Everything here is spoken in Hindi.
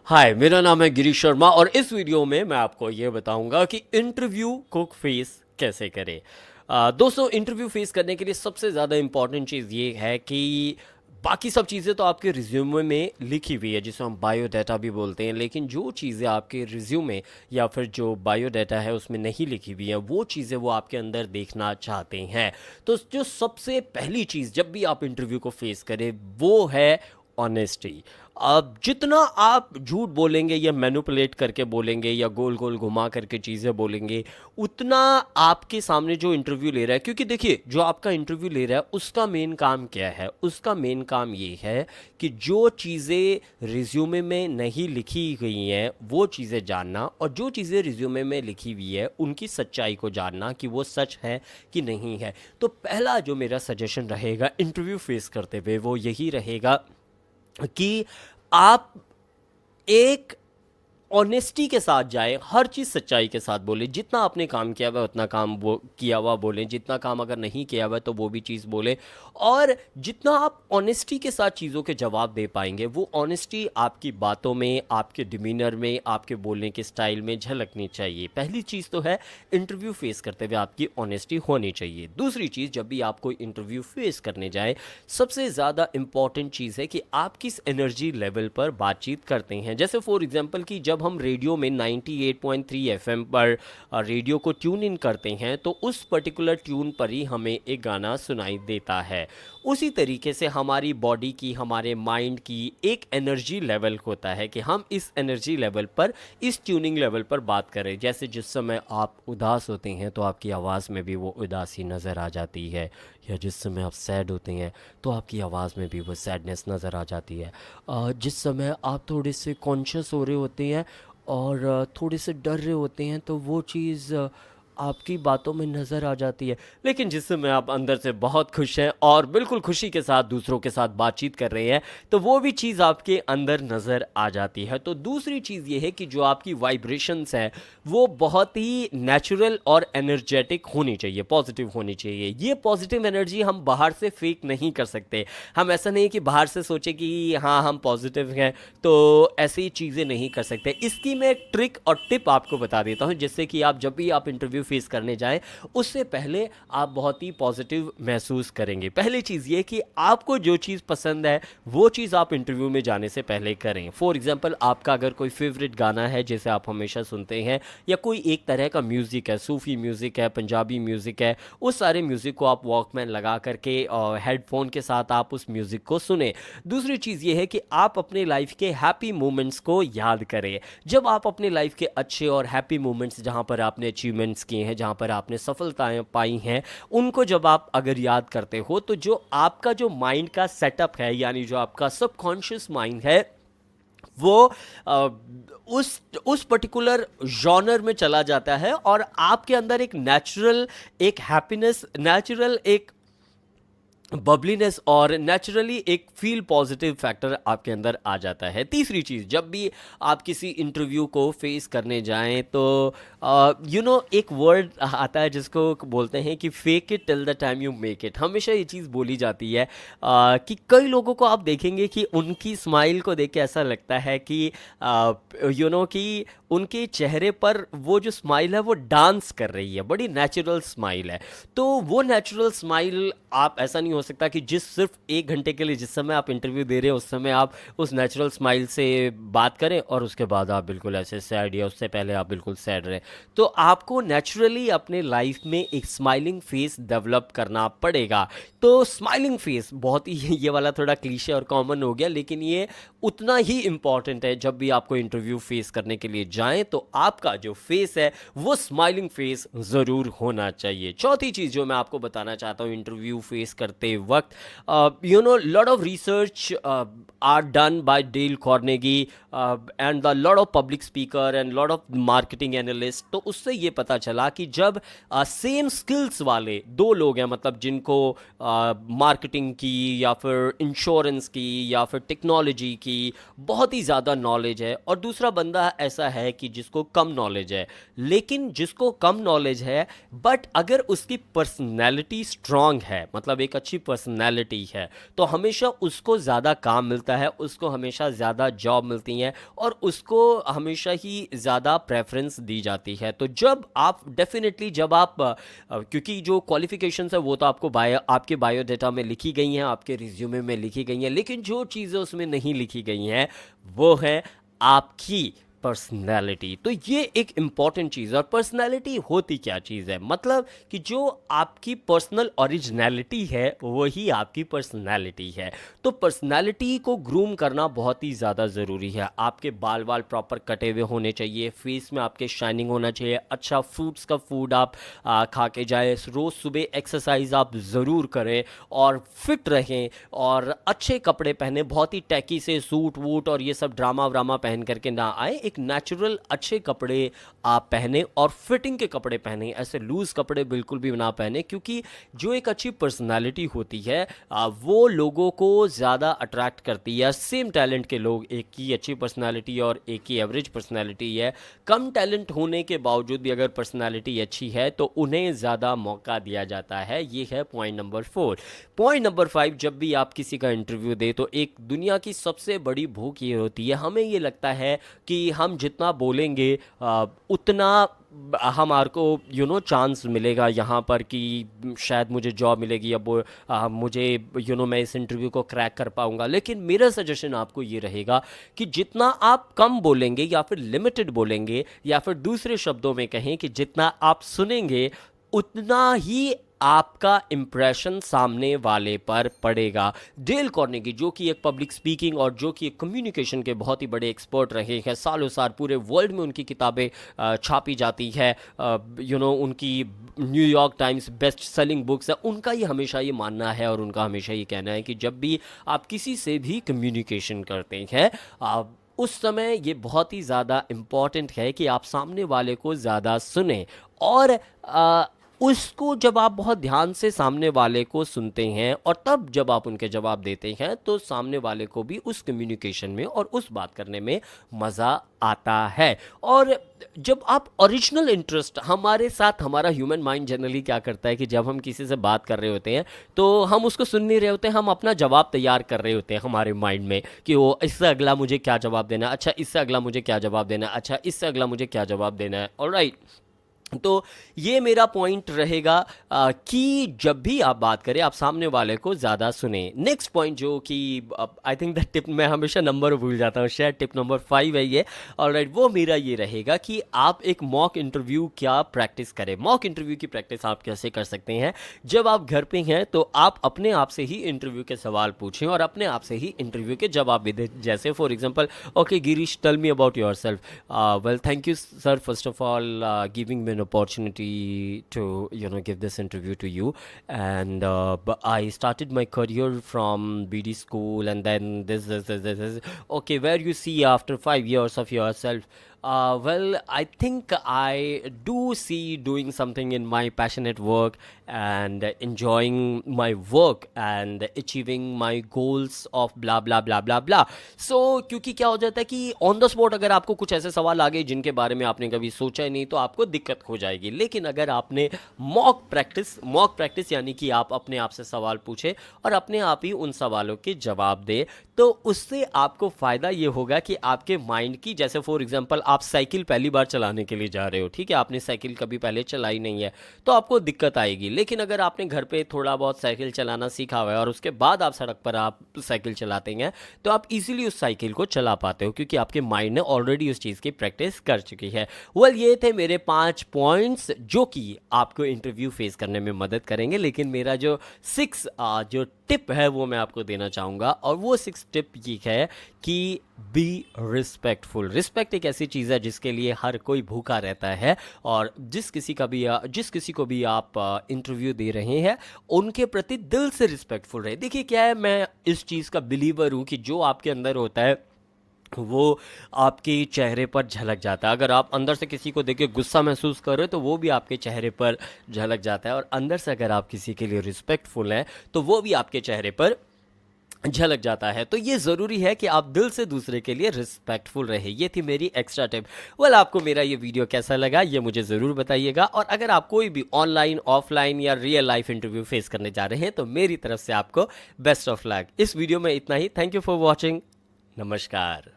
हाय, मेरा नाम है गिरीश शर्मा और इस वीडियो में मैं आपको ये बताऊंगा कि इंटरव्यू को फेस कैसे करें। दोस्तों, इंटरव्यू फेस करने के लिए सबसे ज़्यादा इम्पॉर्टेंट चीज़ ये है कि बाकी सब चीज़ें तो आपके रिज्यूमे में लिखी हुई है, जिसे हम बायोडाटा भी बोलते हैं, लेकिन जो चीज़ें आपके रिज्यूमे या फिर जो बायोडाटा है उसमें नहीं लिखी हुई हैं, वो चीज़ें वो आपके अंदर देखना चाहते हैं। तो जो सबसे पहली चीज़ जब भी आप इंटरव्यू को फेस करें वो है ऑनेस्टी। अब जितना आप झूठ बोलेंगे या मैनिपुलेट करके बोलेंगे या गोल गोल घुमा करके चीज़ें बोलेंगे, उतना आपके सामने जो इंटरव्यू ले रहा है, क्योंकि देखिए जो आपका इंटरव्यू ले रहा है उसका मेन काम क्या है? उसका मेन काम ये है कि जो चीज़ें रिज्यूमे में नहीं लिखी गई हैं वो चीज़ें जानना, और जो चीज़ें रिज्यूमे में लिखी हुई है उनकी सच्चाई को जानना कि वो सच है कि नहीं है। तो पहला जो मेरा सजेशन रहेगा इंटरव्यू फेस करते हुए वो यही रहेगा कि आप एक ऑनेस्टी के साथ जाए, हर चीज़ सच्चाई के साथ बोले। जितना आपने काम किया हुआ है उतना काम वो किया हुआ बोलें, जितना काम अगर नहीं किया हुआ है तो वो भी चीज़ बोले। और जितना आप ऑनेस्टी के साथ चीज़ों के जवाब दे पाएंगे वो ऑनेस्टी आपकी बातों में, आपके डिमीनर में, आपके बोलने के स्टाइल में झलकनी चाहिए। पहली चीज़ तो है इंटरव्यू फेस करते हुए आपकी ऑनेस्टी होनी चाहिए। दूसरी चीज़, जब भी आप कोई इंटरव्यू फेस करने जाए सबसे ज़्यादा इंपॉर्टेंट चीज़ है कि आप किस एनर्जी लेवल पर बातचीत करते हैं। जैसे फॉर एग्जांपल कि जब हम रेडियो में 98.3 एफएम पर रेडियो को ट्यून इन करते हैं तो उस पर्टिकुलर ट्यून पर ही हमें एक गाना सुनाई देता है। उसी तरीके से हमारी बॉडी की, हमारे माइंड की एक एनर्जी लेवल होता है कि हम इस एनर्जी लेवल पर, इस ट्यूनिंग लेवल पर बात करें। जैसे जिस समय आप उदास होते हैं तो आपकी आवाज़ में भी वो उदासी नज़र आ जाती है, या जिस समय आप सैड होते हैं तो आपकी आवाज़ में भी वो सैडनेस नज़र आ जाती है। जिस समय आप थोड़े से कॉन्शियस हो रहे होते हैं और थोड़े से डर रहे होते हैं तो वो चीज़ आपकी बातों में नज़र आ जाती है। लेकिन जिस समय आप अंदर से बहुत खुश हैं और बिल्कुल खुशी के साथ दूसरों के साथ बातचीत कर रहे हैं तो वो भी चीज़ आपके अंदर नज़र आ जाती है। तो दूसरी चीज़ ये है कि जो आपकी वाइब्रेशंस हैं वो बहुत ही नेचुरल और एनर्जेटिक होनी चाहिए, पॉजिटिव होनी चाहिए। ये पॉजिटिव एनर्जी हम बाहर से फेक नहीं कर सकते। हम ऐसा नहीं कि बाहर से सोचे कि हाँ हम पॉजिटिव हैं तो ऐसी चीज़ें नहीं कर सकते। इसकी मैं एक ट्रिक और टिप आपको बता देता हूँ, जिससे कि आप जब भी आप इंटरव्यू फेस करने जाएं उससे पहले आप बहुत ही पॉजिटिव महसूस करेंगे। पहली चीज़ ये कि आपको जो चीज़ पसंद है वो चीज़ आप इंटरव्यू में जाने से पहले करें। फॉर एग्जांपल, आपका अगर कोई फेवरेट गाना है जिसे आप हमेशा सुनते हैं, या कोई एक तरह का म्यूज़िक है, सूफ़ी म्यूज़िक है, पंजाबी म्यूज़िक है, उस सारे म्यूज़िक को आप वॉकमैन लगा करके और हेडफोन के साथ आप उस म्यूज़िक को सुने। दूसरी चीज़ ये है कि आप अपने लाइफ के हैप्पी मोमेंट्स को याद करें। जब आप अपने लाइफ के अच्छे और हैप्पी मोमेंट्स, जहाँ पर आपने अचीवमेंट्स किए हैं, जहाँ पर आपने सफलताएं पाई हैं, उनको जब आप अगर याद करते हो तो जो आपका जो माइंड का सेटअप है, यानी जो आपका सबकॉन्शियस माइंड है, वो अ, उस पर्टिकुलर जॉनर में चला जाता है और आपके अंदर एक नेचुरल, एक हैप्पीनेस, नेचुरल एक बबलीनेस और नेचुरली एक फील पॉजिटिव फैक्टर आपके अंदर आ जाता है। तीसरी चीज़, जब भी आप किसी इंटरव्यू को फेस करने जाएं तो एक वर्ड आता है जिसको बोलते हैं कि fake it till the time you make it. हमेशा ये चीज़ बोली जाती है कि कई लोगों को आप देखेंगे कि उनकी स्माइल को देख के ऐसा लगता है कि कि उनके चेहरे पर वो जो स्माइल है वो डांस कर रही है, बड़ी नेचुरल स्माइल है। तो वो नेचुरल स्माइल, आप ऐसा नहीं हो सकता कि सिर्फ 1 घंटे के लिए, जिस समय आप इंटरव्यू दे रहे हो उस समय आप उस नेचुरल स्माइल से बात करें और उसके बाद आप बिल्कुल ऐसे सैड, या उससे पहले आप बिल्कुल सैड रहे। तो आपको नेचुरली अपने लाइफ में एक स्माइलिंग फेस डेवलप करना पड़ेगा। तो स्माइलिंग फेस बहुत ही ये वाला थोड़ा क्लीशे और कॉमन हो गया, लेकिन ये उतना ही इंपॉर्टेंट है। जब भी आपको इंटरव्यू फेस करने के लिए जाएं तो आपका जो फेस है वो स्माइलिंग फेस ज़रूर होना चाहिए। चौथी चीज़ जो मैं आपको बताना चाहता हूँ इंटरव्यू फेस करते वक्त, lot of research are done by Dale Carnegie and the lot of public speaker and lot of marketing analyst. तो उससे ये पता चला कि जब सेम स्किल्स वाले दो लोग हैं, मतलब जिनको मार्केटिंग की या फिर इंश्योरेंस की या फिर टेक्नोलॉजी की बहुत ही ज़्यादा नॉलेज है, और दूसरा बंदा ऐसा है कि जिसको कम नॉलेज है, लेकिन जिसको कम नॉलेज है बट अगर उसकी पर्सनैलिटी स्ट्रांग है, मतलब एक अच्छी अच्छी पर्सनैलिटी है तो हमेशा उसको ज़्यादा काम मिलता है, उसको हमेशा ज़्यादा जॉब मिलती हैं और उसको हमेशा ही ज़्यादा प्रेफरेंस दी जाती है। तो जब आप डेफिनेटली जब आप क्योंकि जो क्वालिफिकेशंस है वो तो आपको आपके बायोडाटा में लिखी गई हैं, आपके रिज्यूमे में लिखी गई हैं, लेकिन जो चीज़ें उसमें नहीं लिखी गई हैं वो है आपकी पर्सनैलिटी। तो ये एक इम्पॉर्टेंट चीज़ है। और पर्सनैलिटी होती क्या चीज़ है, मतलब कि जो आपकी पर्सनल ओरिजिनलिटी है वही आपकी पर्सनैलिटी है। तो पर्सनैलिटी को ग्रूम करना बहुत ही ज़्यादा ज़रूरी है। आपके बाल वाल प्रॉपर कटे हुए होने चाहिए, फेस में आपके शाइनिंग होना चाहिए, अच्छा फ्रूट्स का फूड आप खा के जाए, रोज़ सुबह एक्सरसाइज आप ज़रूर करें और फिट रहें और अच्छे कपड़े पहने, बहुत ही टैकी से सूट वूट और ये सब ड्रामा व्रामा पहन करके ना आए। एक नेचुरल अच्छे कपड़े आप पहने और फिटिंग के कपड़े पहने, ऐसे लूज कपड़े बिल्कुल भी ना पहने, क्योंकि जो एक अच्छी पर्सनालिटी होती है वो लोगों को ज़्यादा अट्रैक्ट करती है। सेम टैलेंट के लोग, एक की अच्छी पर्सनालिटी और एक की एवरेज पर्सनालिटी है, कम टैलेंट होने के बावजूद भी अगर पर्सनालिटी अच्छी है तो उन्हें ज़्यादा मौका दिया जाता है। ये है पॉइंट नंबर 4। पॉइंट नंबर 5, जब भी आप किसी का इंटरव्यू दे तो एक दुनिया की सबसे बड़ी भूख ये होती है, हमें ये लगता है कि हम जितना बोलेंगे उतना हमारे को चांस मिलेगा यहाँ पर कि शायद मुझे जॉब मिलेगी, अब मुझे मैं इस इंटरव्यू को क्रैक कर पाऊँगा। लेकिन मेरा सजेशन आपको ये रहेगा कि जितना आप कम बोलेंगे या फिर लिमिटेड बोलेंगे, या फिर दूसरे शब्दों में कहें कि जितना आप सुनेंगे उतना ही आपका इंप्रेशन सामने वाले पर पड़ेगा। डेल कार्नेगी, जो कि एक पब्लिक स्पीकिंग और जो कि एक कम्युनिकेशन के बहुत ही बड़े एक्सपर्ट रहे हैं, सालों साल पूरे वर्ल्ड में उनकी किताबें छापी जाती है, उनकी New York times best selling books है। उनका ये हमेशा ये मानना है और उनका हमेशा ये कहना है कि जब भी आप किसी से भी कम्युनिकेशन करते हैं उस समय ये बहुत ही ज़्यादा इम्पॉर्टेंट है कि आप सामने वाले को ज़्यादा सुने और उसको जब आप बहुत ध्यान से सामने वाले को सुनते हैं और तब जब आप उनके जवाब देते हैं तो सामने वाले को भी उस कम्युनिकेशन में और उस बात करने में मज़ा आता है। और जब आप ओरिजिनल इंटरेस्ट, हमारे साथ हमारा ह्यूमन माइंड जनरली क्या करता है कि जब हम किसी से बात कर रहे होते हैं तो हम उसको सुन नहीं रहे होते हैं, हम अपना जवाब तैयार कर रहे होते हैं हमारे माइंड में कि वो इससे अगला मुझे क्या जवाब देना है, अच्छा इससे अगला मुझे क्या जवाब देना है, अच्छा इससे अगला मुझे क्या जवाब देना है। ऑलराइट, तो ये मेरा पॉइंट रहेगा कि जब भी आप बात करें आप सामने वाले को ज़्यादा सुने। नेक्स्ट पॉइंट जो कि आई थिंक दैट टिप, मैं हमेशा नंबर भूल जाता हूँ, शायद टिप नंबर 5 है ये। ऑलराइट, वो मेरा ये रहेगा कि आप एक मॉक इंटरव्यू क्या प्रैक्टिस करें। मॉक इंटरव्यू की प्रैक्टिस आप कैसे कर सकते हैं? जब आप घर पे हैं तो आप अपने आप से ही इंटरव्यू के सवाल पूछें और अपने आप से ही इंटरव्यू के जवाब भी दें। जैसे for example, okay Girish, tell me about yourself. Well, thank you sir first of all giving me an opportunity to give this interview to you, and but I started my career from BD school, and then this. Okay, where you see after 5 years of yourself? Well, I think I do see doing something in my passionate work and enjoying my work and achieving my goals of blah blah blah blah blah. So क्योंकि क्या हो जाता है कि ऑन द स्पॉट अगर आपको कुछ ऐसे सवाल आ गए जिनके बारे में आपने कभी सोचा ही नहीं तो आपको दिक्कत हो जाएगी। लेकिन अगर आपने मॉक प्रैक्टिस यानी कि आप अपने आप से सवाल पूछे और अपने आप ही उन सवालों के जवाब दे, तो उससे आपको फ़ायदा ये होगा कि आपके माइंड की, जैसे फॉर एग्जांपल आप साइकिल पहली बार चलाने के लिए जा रहे हो, ठीक है, आपने साइकिल कभी पहले चलाई नहीं है तो आपको दिक्कत आएगी। लेकिन अगर आपने घर पे थोड़ा बहुत साइकिल चलाना सीखा हुआ है और उसके बाद आप सड़क पर आप साइकिल चलाते हैं तो आप इजीली उस साइकिल को चला पाते हो क्योंकि आपके माइंड ने ऑलरेडी उस चीज़ की प्रैक्टिस कर चुकी है। वेल, ये थे मेरे 5 पॉइंट्स जो कि आपको इंटरव्यू फेस करने में मदद करेंगे। लेकिन मेरा जो 6 जो टिप है वो मैं आपको देना चाहूँगा, और वो 6 टिप ये है कि बी रिस्पेक्टफुल। रिस्पेक्ट एक ऐसी चीज़ है जिसके लिए हर कोई भूखा रहता है, और जिस किसी को भी आप इंटरव्यू दे रहे हैं उनके प्रति दिल से रिस्पेक्टफुल रहे। देखिए क्या है, मैं इस चीज़ का बिलीवर हूँ कि जो आपके अंदर होता है वो आपके चेहरे पर झलक जाता है। अगर आप अंदर से किसी को देख के गुस्सा महसूस कर रहे हो तो वो भी आपके चेहरे पर झलक जाता है, और अंदर से अगर आप किसी के लिए रिस्पेक्टफुल हैं तो वो भी आपके चेहरे पर झलक जाता है। तो ये ज़रूरी है कि आप दिल से दूसरे के लिए रिस्पेक्टफुल रहे। ये थी मेरी एक्स्ट्रा टिप। वेल, आपको मेरा ये वीडियो कैसा लगा ये मुझे ज़रूर बताइएगा, और अगर आप कोई भी ऑनलाइन, ऑफलाइन या रियल लाइफ इंटरव्यू फेस करने जा रहे हैं तो मेरी तरफ से आपको बेस्ट ऑफ लक। इस वीडियो में इतना ही। Thank you for watching. नमस्कार।